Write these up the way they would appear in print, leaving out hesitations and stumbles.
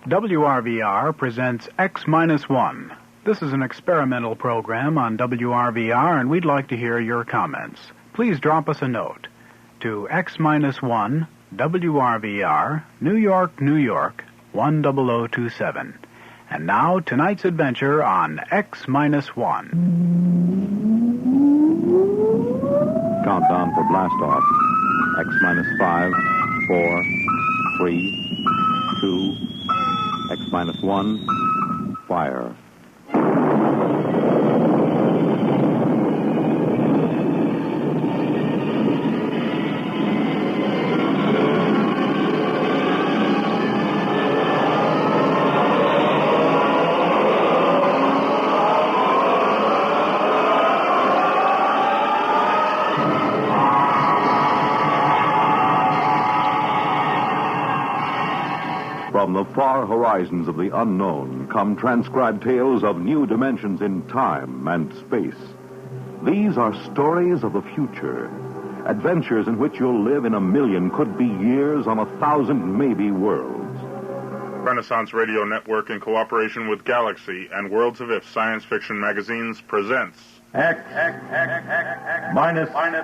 WRVR presents X-1. This is an experimental program on WRVR, and we'd like to hear your comments. Please drop us a note to X-1, WRVR, New York, New York, 10027. And now, tonight's adventure on X-1. Countdown for blast off. X-5, 4, 3, 2, X-1, fire. From the far horizons of the unknown come transcribed tales of new dimensions in time and space. These are stories of the future, adventures in which you'll live in a million, could be years, on 1,000 maybe worlds. Renaissance Radio Network, in cooperation with Galaxy and Worlds of If Science Fiction magazines, presents X minus 1.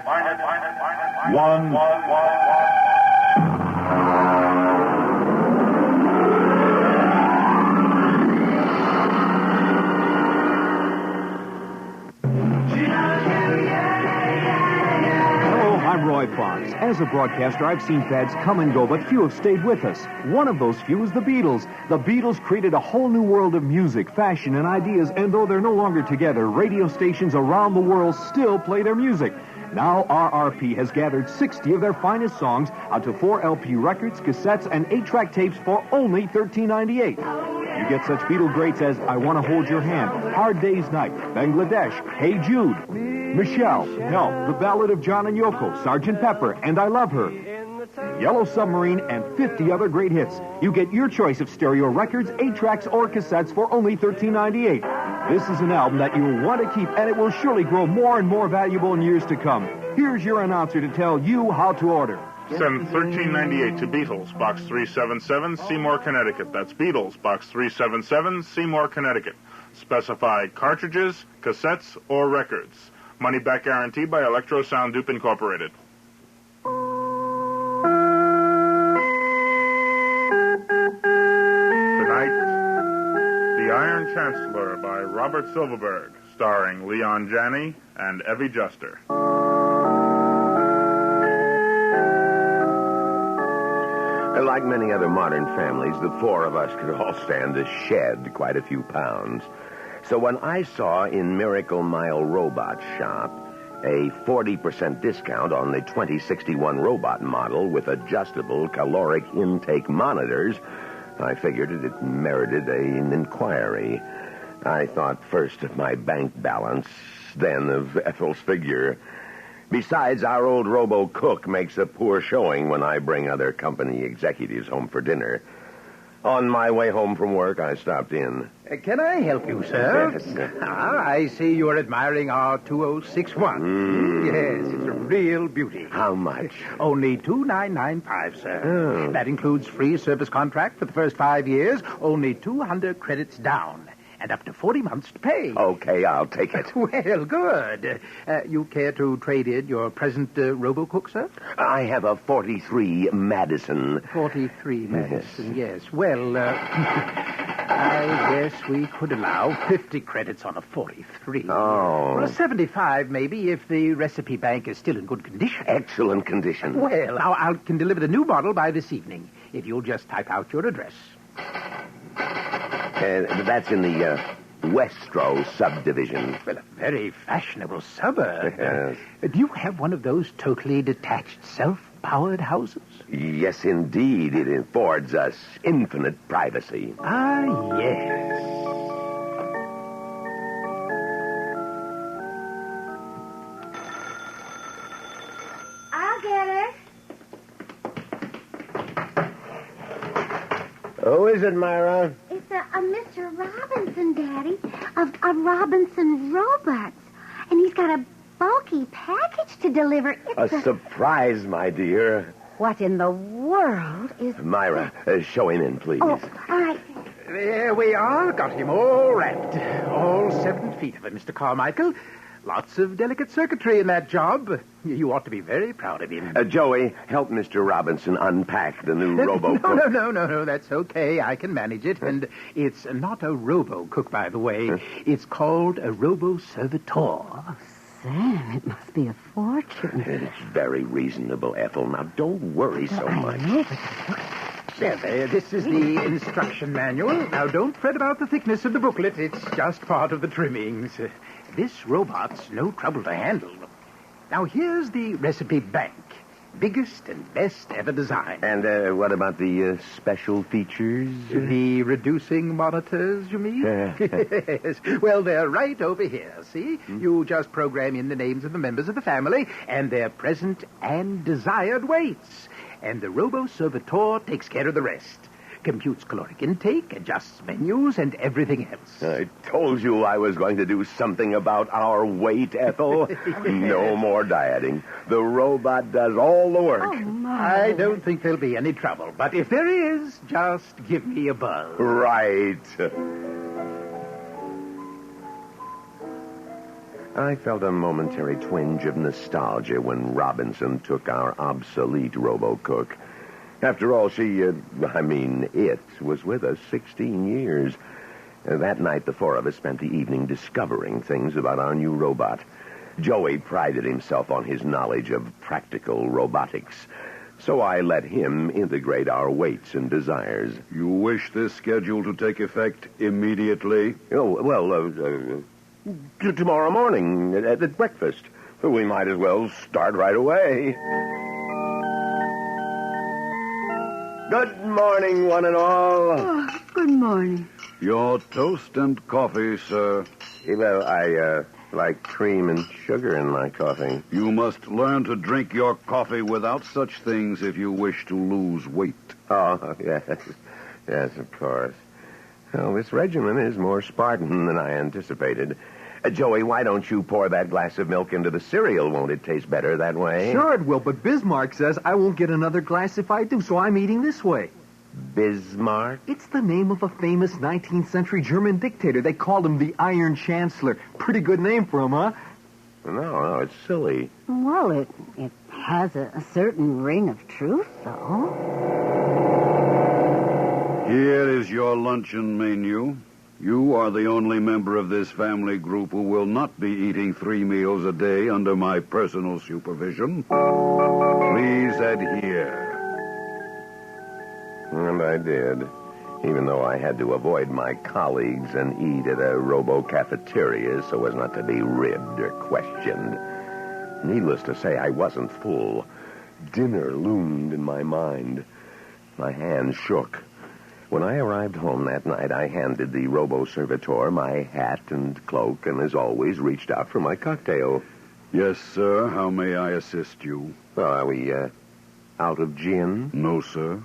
As a broadcaster, I've seen fads come and go, but few have stayed with us. One of those few is the Beatles. The Beatles created a whole new world of music, fashion, and ideas, and though they're no longer together, radio stations around the world still play their music. Now RRP has gathered 60 of their finest songs onto 4 LP records, cassettes, and 8-track tapes for only $13.98. You get such Beatle greats as I Want to Hold Your Hand, Hard Day's Night, Bangladesh, Hey Jude, Michelle, Help, The Ballad of John and Yoko, Sgt. Pepper, and I Love Her, Yellow Submarine, and 50 other great hits. You get your choice of stereo records, 8-tracks, or cassettes for only $13.98. This is an album that you'll want to keep, and it will surely grow more and more valuable in years to come. Here's your announcer to tell you how to order. Send $13.98 to Beatles, Box 377, Seymour, Connecticut. That's Beatles, Box 377, Seymour, Connecticut. Specify cartridges, cassettes, or records. Money back guaranteed by Electro Sound Dupe Incorporated. Tonight, The Iron Chancellor by Robert Silverberg, starring Leon Janney and Evie Juster. Like many other modern families, the four of us could all stand to shed quite a few pounds. So when I saw in Miracle Mile Robot Shop a 40% discount on the 2061 robot model with adjustable caloric intake monitors, I figured it merited an inquiry. I thought first of my bank balance, then of Ethel's figure. Besides, our old robo-cook makes a poor showing when I bring other company executives home for dinner. On my way home from work, I stopped in. Can I help you, sir? Yes. I see you're admiring our 2061. Yes, it's a real beauty. How much? Only $2,995, sir. Oh. That includes free service contract for the first 5 years, only 200 credits down, and up to 40 months to pay. Okay, I'll take it. Well, good. You care to trade in your present RoboCook, sir? I have a 43 Madison. 43 Madison, yes. Well, I guess we could allow 50 credits on a 43. Oh. Or a 75, maybe, if the recipe bank is still in good condition. Excellent condition. Well, I can deliver the new bottle by this evening, if you'll just type out your address. That's in the Westro subdivision. Well, a very fashionable suburb. Yes. Do you have one of those totally detached, self-powered houses? Yes, indeed. It affords us infinite privacy. Ah, yes. I'll get it. Who is it, Myra? It's a Mr. Robinson, Daddy, of Robinson Robots. And he's got a bulky package to deliver. It's A surprise, my dear. What in the world is... Myra, show him in, please. Oh, all right. There we are. Got him all wrapped. All 7 feet of it, Mr. Carmichael. Lots of delicate circuitry in that job. You ought to be very proud of him. Joey, help Mr. Robinson unpack the new robo-cook. No, that's okay. I can manage it. And it's not a robo-cook, by the way. It's called a robo-servitor. Sam, it must be a fortune. It's very reasonable, Ethel. Now, don't worry so much. There. This is the instruction manual. Now, don't fret about the thickness of the booklet. It's just part of the trimmings. This robot's no trouble to handle. Now, here's the recipe bank. Biggest and best ever designed. And what about the special features? The reducing monitors, you mean? Yes. Well, they're right over here, see? You just program in the names of the members of the family and their present and desired weights. And the robo-servitor takes care of the rest. Computes caloric intake, adjusts menus, and everything else. I told you I was going to do something about our weight, Ethel. No more dieting. The robot does all the work. Oh, my. I don't think there'll be any trouble. But if there is, just give me a buzz. Right. I felt a momentary twinge of nostalgia when Robinson took our obsolete robo-cook. After all, it was with us 16 years. That night, the 4 of us spent the evening discovering things about our new robot. Joey prided himself on his knowledge of practical robotics, so I let him integrate our weights and desires. You wish this schedule to take effect immediately? Oh, well, tomorrow morning at breakfast. We might as well start right away. Good morning, one and all. Oh, good morning. Your toast and coffee, sir. Well, I like cream and sugar in my coffee. You must learn to drink your coffee without such things if you wish to lose weight. Oh, yes. Yes, of course. Well, this regimen is more Spartan than I anticipated. Joey, why don't you pour that glass of milk into the cereal? Won't it taste better that way? Sure it will, but Bismarck says I won't get another glass if I do, so I'm eating this way. Bismarck? It's the name of a famous 19th century German dictator. They called him the Iron Chancellor. Pretty good name for him, huh? No, it's silly. Well, it has a certain ring of truth, though. Here is your luncheon menu. You are the only member of this family group who will not be eating 3 meals a day under my personal supervision. Please adhere. And I did, even though I had to avoid my colleagues and eat at a robo-cafeteria so as not to be ribbed or questioned. Needless to say, I wasn't full. Dinner loomed in my mind. My hands shook. When I arrived home that night, I handed the robo-servitor my hat and cloak and, as always, reached out for my cocktail. Yes, sir. How may I assist you? Well, are we, out of gin? No, sir.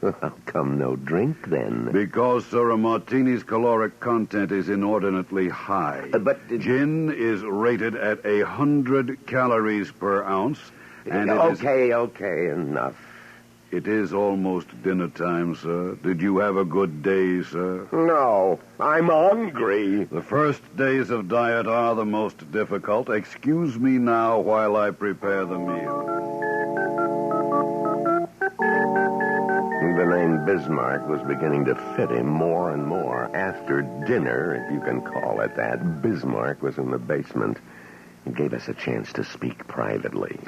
How come no drink, then? Because, sir, a martini's caloric content is inordinately high. But gin is rated at 100 calories per ounce, and Okay, enough. It is almost dinner time, sir. Did you have a good day, sir? No, I'm hungry. The first days of diet are the most difficult. Excuse me now while I prepare the meal. The name Bismarck was beginning to fit him more and more. After dinner, if you can call it that, Bismarck was in the basement. He gave us a chance to speak privately.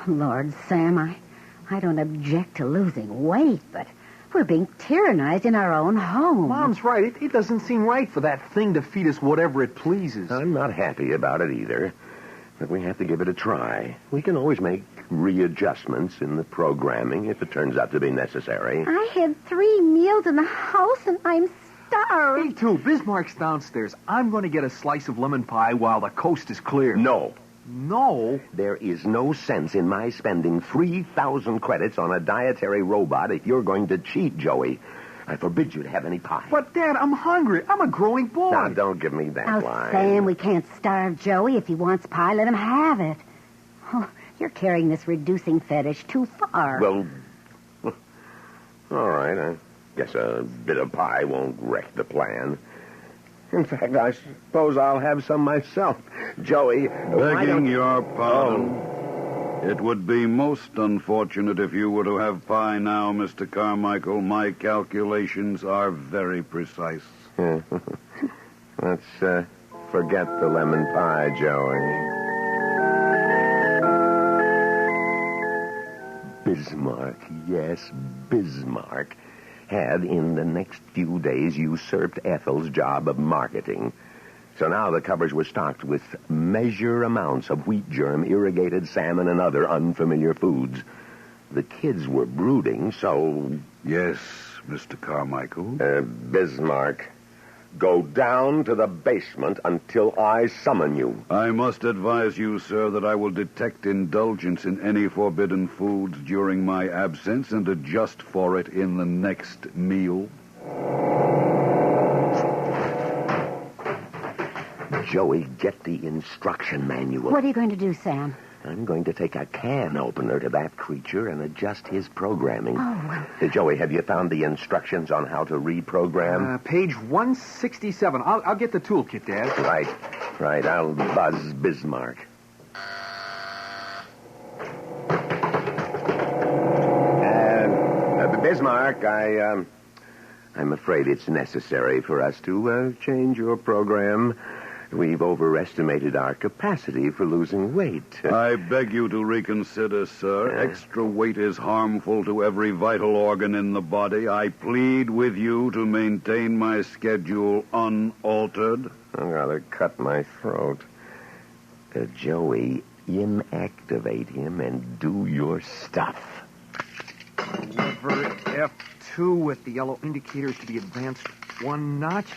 Lord, Sam, I don't object to losing weight, but we're being tyrannized in our own home. Mom's right. It doesn't seem right for that thing to feed us whatever it pleases. I'm not happy about it either, but we have to give it a try. We can always make readjustments in the programming if it turns out to be necessary. I had 3 meals in the house, and I'm starved. Me too. Bismarck's downstairs. I'm going to get a slice of lemon pie while the coast is clear. No. There is no sense in my spending 3,000 credits on a dietary robot if you're going to cheat, Joey. I forbid you to have any pie. But, Dad, I'm hungry. I'm a growing boy. Now, don't give me that Now, line. Sam, we can't starve Joey. If he wants pie, let him have it. Oh, you're carrying this reducing fetish too far. Well, all right. Guess a bit of pie won't wreck the plan. In fact, I suppose I'll have some myself. Joey, Begging your pardon. It would be most unfortunate if you were to have pie now, Mr. Carmichael. My calculations are very precise. Let's forget the lemon pie, Joey. Bismarck, yes, Bismarck, had in the next few days usurped Ethel's job of marketing. So now the cupboards were stocked with measure amounts of wheat germ, irrigated salmon, and other unfamiliar foods. The kids were brooding, so... Yes, Mr. Carmichael? Bismarck, go down to the basement until I summon you. I must advise you, sir, that I will detect indulgence in any forbidden foods during my absence and adjust for it in the next meal. Joey, get the instruction manual. What are you going to do, Sam? I'm going to take a can opener to that creature and adjust his programming. Oh, Joey, have you found the instructions on how to reprogram? Page 167. I'll get the toolkit, Dad. Right. I'll buzz Bismarck. Bismarck, I'm afraid it's necessary for us to change your program. We've overestimated our capacity for losing weight. I beg you to reconsider, sir. Extra weight is harmful to every vital organ in the body. I plead with you to maintain my schedule unaltered. I'd rather cut my throat. Joey, inactivate him and do your stuff. Lever F2 with the yellow indicators to be advanced one notch.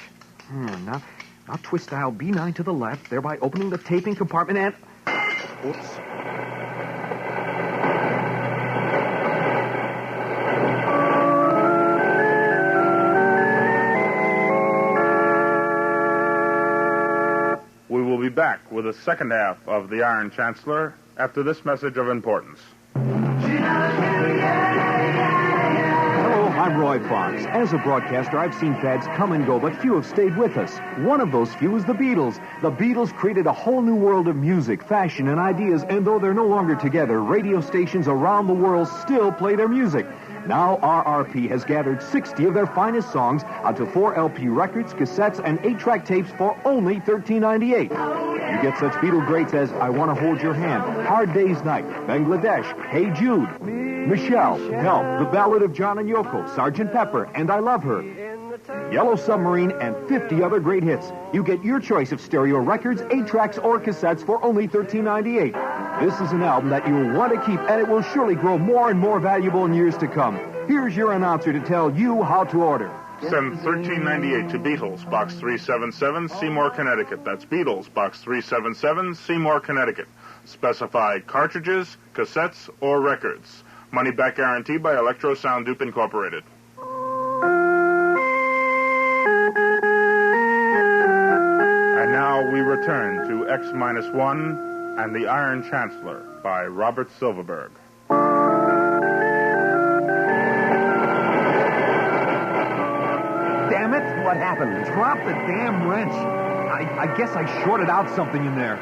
Now twist dial B9 to the left, thereby opening the taping compartment and... Oops. We will be back with the second half of The Iron Chancellor after this message of importance. I'm Roy Fox. As a broadcaster, I've seen fads come and go, but few have stayed with us. One of those few is the Beatles. The Beatles created a whole new world of music, fashion, and ideas, and though they're no longer together, radio stations around the world still play their music. Now RRP has gathered 60 of their finest songs onto 4 LP records, cassettes, and 8-track tapes for only $13.98. You get such Beatle greats as I Want to Hold Your Hand, Hard Day's Night, Bangladesh, Hey Jude, Michelle, Help, The Ballad of John and Yoko, Sgt. Pepper, and I Love Her, Yellow Submarine, and 50 other great hits. You get your choice of stereo records, 8-tracks, or cassettes for only $13.98. This is an album that you'll want to keep, and it will surely grow more and more valuable in years to come. Here's your announcer to tell you how to order. Send $13.98 to Beatles, Box 377, Seymour, Connecticut. That's Beatles, Box 377, Seymour, Connecticut. Specify cartridges, cassettes, or records. Money back guarantee by Electro Sound Dupe Incorporated. And now we return to X-1 and The Iron Chancellor by Robert Silverberg. Damn it! What happened? Drop the damn wrench. I guess I shorted out something in there.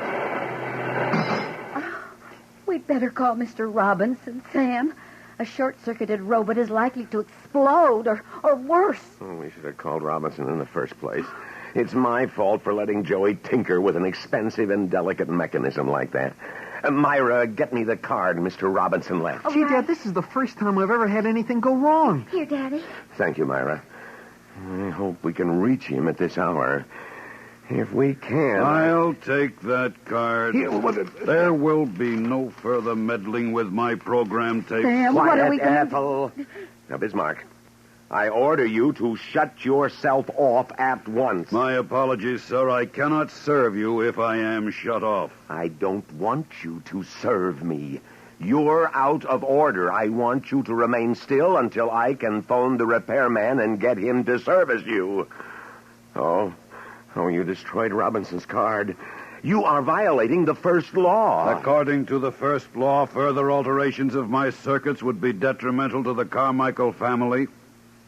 We'd better call Mr. Robinson, Sam. A short-circuited robot is likely to explode, or worse. We should have called Robinson in the first place. It's my fault for letting Joey tinker with an expensive and delicate mechanism like that. Myra, get me the card Mr. Robinson left. Gee, Dad, this is the first time I've ever had anything go wrong. Here, Daddy. Thank you, Myra. I hope we can reach him at this hour. If we can... I'll take that card. Here, There will be no further meddling with my program tape. Sam, Quiet, what are we going to Ethel. Now, Bismarck, I order you to shut yourself off at once. My apologies, sir. I cannot serve you if I am shut off. I don't want you to serve me. You're out of order. I want you to remain still until I can phone the repairman and get him to service you. Oh, you destroyed Robinson's card. You are violating the first law. According to the first law, further alterations of my circuits would be detrimental to the Carmichael family.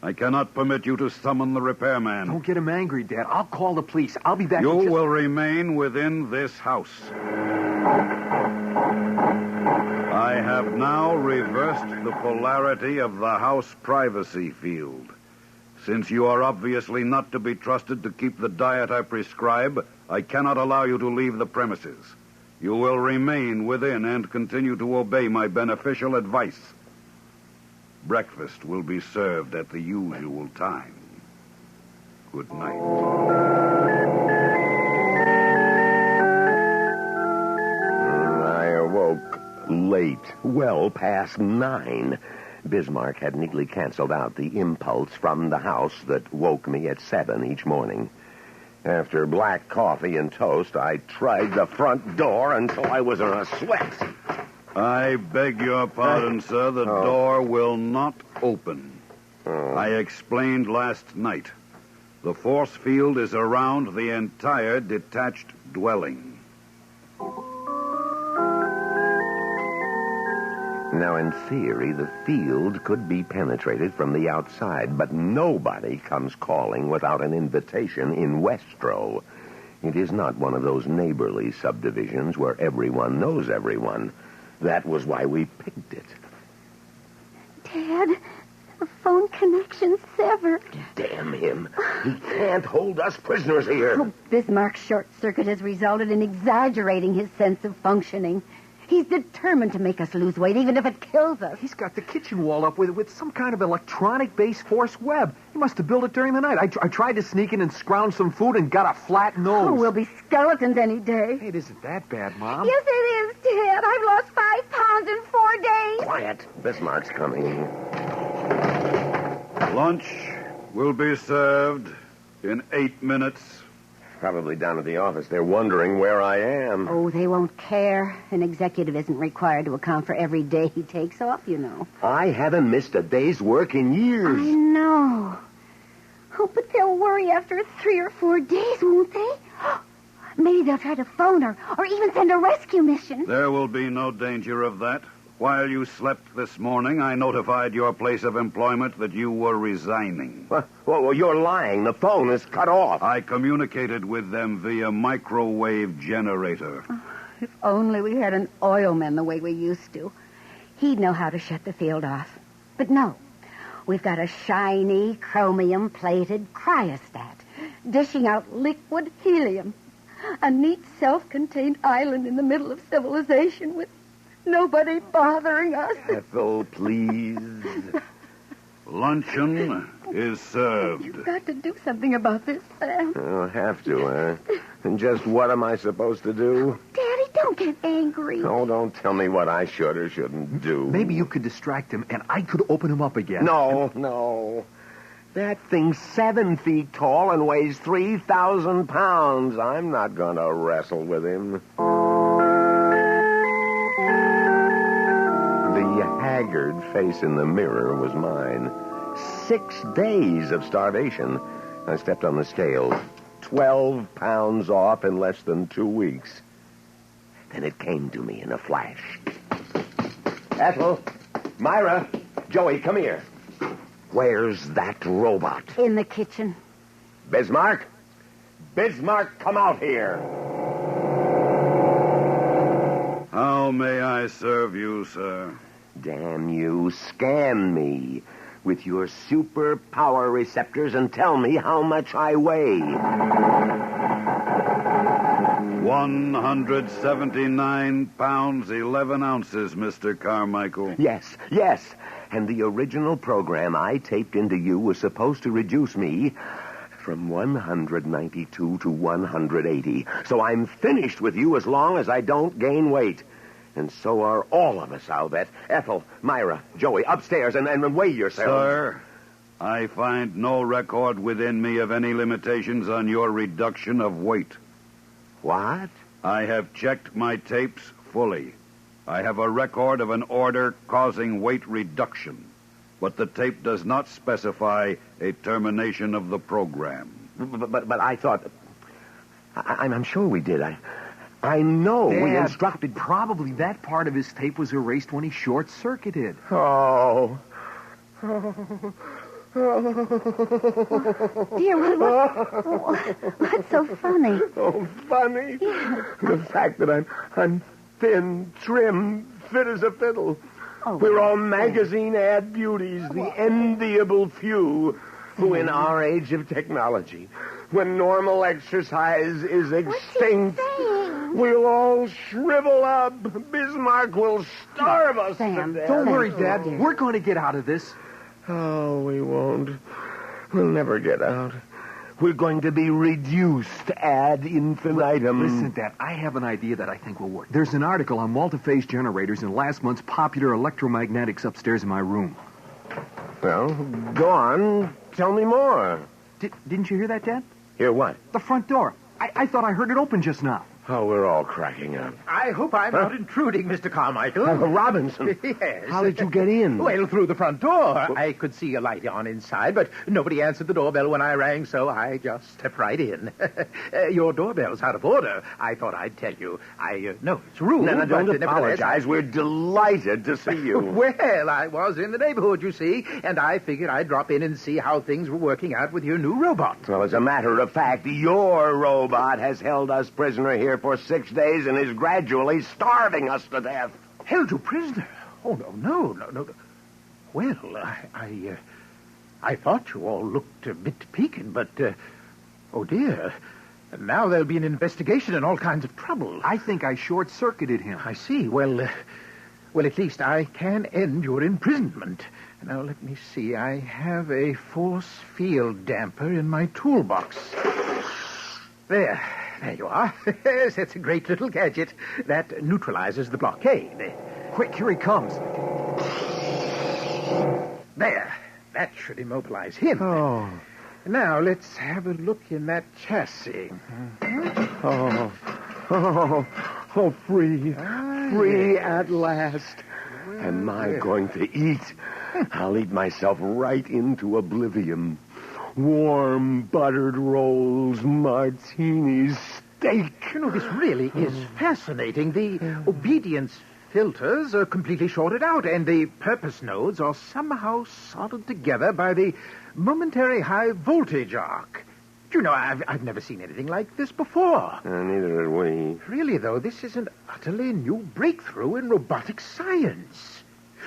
I cannot permit you to summon the repairman. Don't get him angry, Dad. I'll call the police. I'll be back. You will remain within this house. I have now reversed the polarity of the house privacy field. Since you are obviously not to be trusted to keep the diet I prescribe, I cannot allow you to leave the premises. You will remain within and continue to obey my beneficial advice. Breakfast will be served at the usual time. Good night. I awoke late, well past 9. Bismarck had neatly canceled out the impulse from the house that woke me at 7 each morning. After black coffee and toast, I tried the front door until I was in a sweat. I beg your pardon, sir. The door will not open. I explained last night. The force field is around the entire detached dwelling. Now, in theory, the field could be penetrated from the outside, but nobody comes calling without an invitation in Westro. It is not one of those neighborly subdivisions where everyone knows everyone. That was why we picked it. Dad, the phone connection's severed. Damn him. He can't hold us prisoners here. Oh, Bismarck's short circuit has resulted in exaggerating his sense of functioning. He's determined to make us lose weight, even if it kills us. He's got the kitchen wall up with some kind of electronic-based force web. He must have built it during the night. I tried to sneak in and scrounge some food and got a flat nose. Oh, we'll be skeletons any day. Hey, it isn't that bad, Mom. Yes, it is, Dad. I've lost 5 pounds in 4 days. Quiet. Bismarck's coming. Lunch will be served in 8 minutes. Probably down at the office. They're wondering where I am. Oh, they won't care. An executive isn't required to account for every day he takes off, you know. I haven't missed a day's work in years. I know. Oh, but they'll worry after 3 or 4 days, won't they? Maybe they'll try to phone her or even send a rescue mission. There will be no danger of that. While you slept this morning, I notified your place of employment that you were resigning. Well, you're lying. The phone is cut off. I communicated with them via microwave generator. Oh, if only we had an oilman the way we used to. He'd know how to shut the field off. But no. We've got a shiny, chromium-plated cryostat dishing out liquid helium. A neat, self-contained island in the middle of civilization with nobody bothering us. Ethel, please. Luncheon is served. You've got to do something about this, Sam. I'll have to, huh? And just what am I supposed to do? Daddy, don't get angry. Oh, don't tell me what I should or shouldn't do. Maybe you could distract him, and I could open him up again. No. That thing's 7 feet tall and weighs 3,000 pounds. I'm not going to wrestle with him. The haggard face in the mirror was mine. 6 days of starvation. I stepped on the scale. 12 pounds off in less than 2 weeks. Then it came to me in a flash. Ethel, Myra, Joey, come here. Where's that robot? In the kitchen. Bismarck? Bismarck, come out here. How may I serve you, sir? Damn you, scan me with your super power receptors and tell me how much I weigh. 179 pounds, 11 ounces, Mr. Carmichael. Yes. And the original program I taped into you was supposed to reduce me from 192 to 180. So I'm finished with you as long as I don't gain weight. And so are all of us, I'll bet. Ethel, Myra, Joey, upstairs and weigh yourselves. Sir, I find no record within me of any limitations on your reduction of weight. What? I have checked my tapes fully. I have a record of an order causing weight reduction, but the tape does not specify a termination of the program. But I thought... I'm sure we did. I know Dad, we instructed... Probably that part of his tape was erased when he short-circuited. Oh. Dear, what's so funny? Oh, funny? The fact that I'm thin, trim, fit as a fiddle. Oh, We're all magazine ad beauties, the enviable few who in our age of technology, when normal exercise is extinct, we'll all shrivel up. Bismarck will starve us Sam, to death. Don't worry, Dad. We're going to get out of this. Oh, we won't. We'll never get out. We're going to be reduced ad infinitum. Listen, Dad, I have an idea that I think will work. There's an article on multi-phase generators in last month's popular electromagnetics upstairs in my room. Well, go on. Tell me more. Didn't you hear that, Dad? Hear what? The front door. I thought I heard it open just now. Oh, we're all cracking up. I hope I'm not intruding, Mr. Carmichael. Robinson. Yes. How did you get in? Well, through the front door. I could see a light on inside, but nobody answered the doorbell when I rang, so I just stepped right in. Your doorbell's out of order. I thought I'd tell you. No, it's rude. No, don't but apologize. We're delighted to see you. Well, I was in the neighborhood, you see, and I figured I'd drop in and see how things were working out with your new robot. Well, as a matter of fact, your robot has held us prisoner here for 6 days and is gradually starving us to death. Held you prisoner? Oh, no. Well, I thought you all looked a bit peaked, but, oh, dear. Now there'll be an investigation and all kinds of trouble. I think I short-circuited him. I see. Well, at least I can end your imprisonment. Now, let me see. I have a force field damper in my toolbox. There you are. Yes, that's a great little gadget that neutralizes the blockade. Quick, here he comes. There. That should immobilize him. Oh. Now, let's have a look in that chassis. Oh, free. Free at last. Am I going to eat? I'll eat myself right into oblivion. Warm, buttered rolls, martinis, steak. You know, this really is fascinating. The obedience filters are completely shorted out, and the purpose nodes are somehow soldered together by the momentary high voltage arc. Do you know, I've never seen anything like this before. Neither had we. Really, though, this is an utterly new breakthrough in robotic science.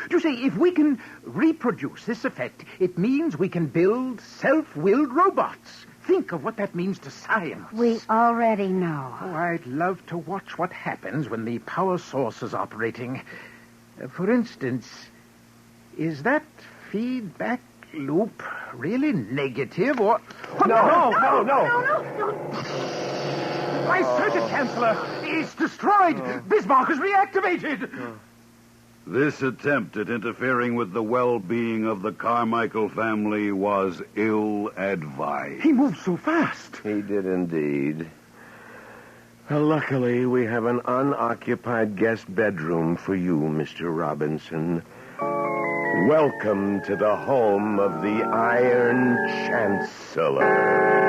You see, if we can reproduce this effect, it means we can build self-willed robots. Think of what that means to science. We already know. Oh, I'd love to watch what happens when the power source is operating. For instance, is that feedback loop really negative or... No. My circuit, Chancellor, is destroyed. Bismarck is reactivated. This attempt at interfering with the well-being of the Carmichael family was ill-advised. He moved so fast. He did indeed. Well, luckily, we have an unoccupied guest bedroom for you, Mr. Robinson. Welcome to the home of the Iron Chancellor.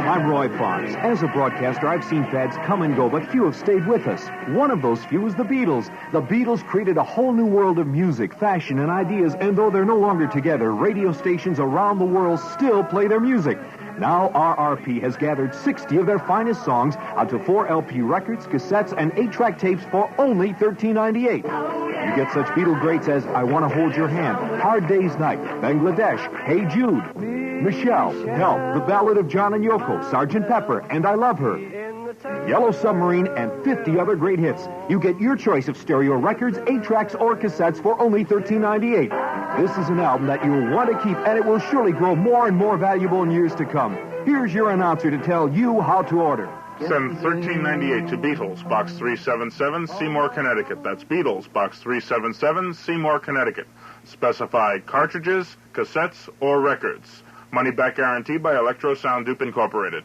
I'm Roy Fox. As a broadcaster, I've seen fads come and go, but few have stayed with us. One of those few is the Beatles. The Beatles created a whole new world of music, fashion, and ideas, and though they're no longer together, radio stations around the world still play their music. Now RRP has gathered 60 of their finest songs onto 4 LP records, cassettes, and 8-track tapes for only $13.98. You get such Beatle greats as I Want to Hold Your Hand, Hard Day's Night, Bangladesh, Hey Jude, Michelle, Help, The Ballad of John and Yoko, Sgt. Pepper, and I Love Her, Yellow Submarine, and 50 other great hits. You get your choice of stereo records, 8-tracks, or cassettes for only $13.98. This is an album that you'll want to keep, and it will surely grow more and more valuable in years to come. Here's your announcer to tell you how to order. Send $13.98 to Beatles, Box 377, Seymour, Connecticut. That's Beatles, Box 377, Seymour, Connecticut. Specify cartridges, cassettes, or records. Money back guarantee by Electro Sound Dupe Incorporated.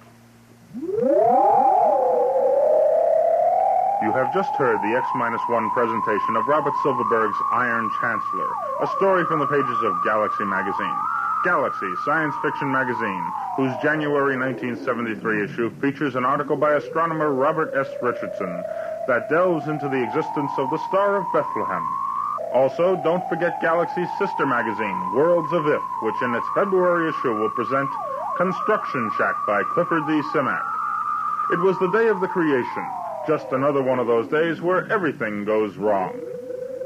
You have just heard the X-1 presentation of Robert Silverberg's Iron Chancellor, a story from the pages of Galaxy magazine. Galaxy, science fiction magazine, whose January 1973 issue features an article by astronomer Robert S. Richardson that delves into the existence of the Star of Bethlehem. Also, don't forget Galaxy's sister magazine, Worlds of If, which in its February issue will present Construction Shack by Clifford D. Simak. It was the day of the creation, just another one of those days where everything goes wrong.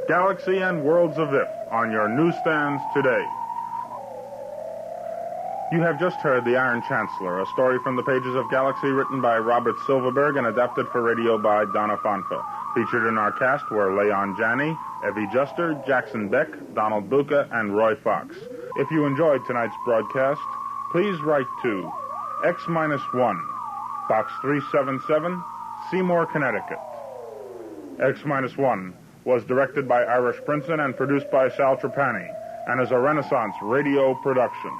Galaxy and Worlds of If on your newsstands today. You have just heard The Iron Chancellor, a story from the pages of Galaxy written by Robert Silverberg and adapted for radio by Donna Fonfa. Featured in our cast were Leon Janney, Evie Juster, Jackson Beck, Donald Buca, and Roy Fox. If you enjoyed tonight's broadcast, please write to X-1, Box 377, Seymour, Connecticut. X-1 was directed by Irish Princeton and produced by Sal Trapani, and is a Renaissance radio production.